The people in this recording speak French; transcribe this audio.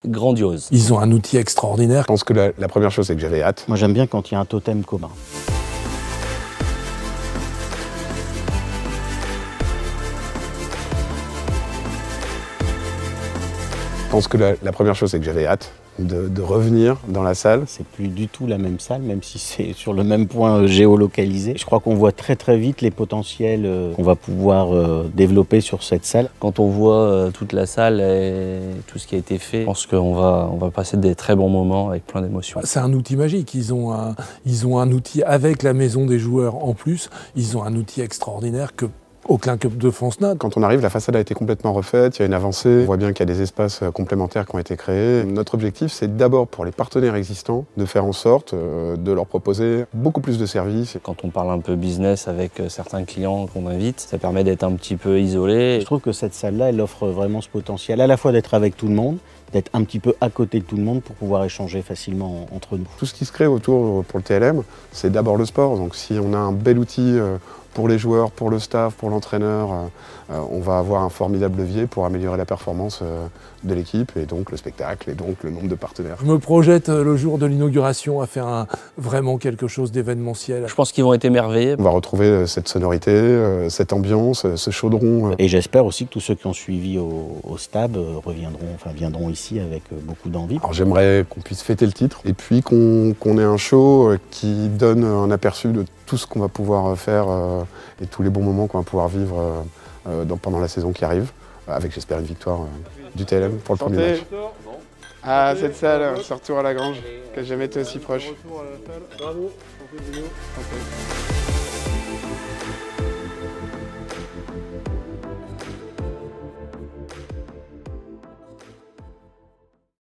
Grandiose. Ils ont un outil extraordinaire. Je pense que la première chose, c'est que j'avais hâte. Moi, j'aime bien quand il y a un totem commun. Je pense que la première chose, c'est que j'avais hâte de revenir dans la salle. C'est plus du tout la même salle, même si c'est sur le même point géolocalisé. Je crois qu'on voit très vite les potentiels qu'on va pouvoir développer sur cette salle. Quand on voit toute la salle et tout ce qui a été fait, je pense qu'on va passer des très bons moments avec plein d'émotions. C'est un outil magique. Ils ont un outil avec la maison des joueurs en plus. Ils ont un outil extraordinaire que aucun club de France n'a. Quand on arrive, la façade a été complètement refaite, il y a une avancée, on voit bien qu'il y a des espaces complémentaires qui ont été créés. Notre objectif, c'est d'abord pour les partenaires existants, de faire en sorte de leur proposer beaucoup plus de services. Quand on parle un peu business avec certains clients qu'on invite, ça permet d'être un petit peu isolé. Je trouve que cette salle-là, elle offre vraiment ce potentiel, à la fois d'être avec tout le monde, d'être un petit peu à côté de tout le monde pour pouvoir échanger facilement entre nous. Tout ce qui se crée autour pour le TLM, c'est d'abord le sport. Donc si on a un bel outil pour les joueurs, pour le staff, pour l'entraîneur, on va avoir un formidable levier pour améliorer la performance de l'équipe et donc le spectacle et donc le nombre de partenaires. Je me projette le jour de l'inauguration à faire vraiment quelque chose d'événementiel. Je pense qu'ils vont être émerveillés. On va retrouver cette sonorité, cette ambiance, ce chaudron. Et j'espère aussi que tous ceux qui ont suivi au stade viendront ici avec beaucoup d'envie. Alors j'aimerais qu'on puisse fêter le titre et puis qu'on ait un show qui donne un aperçu de tout ce qu'on va pouvoir faire et tous les bons moments qu'on va pouvoir vivre pendant la saison qui arrive, avec j'espère une victoire du TLM pour le premier match. Ah, cette salle, ce retour à la Grange, que j'ai jamais été aussi proche.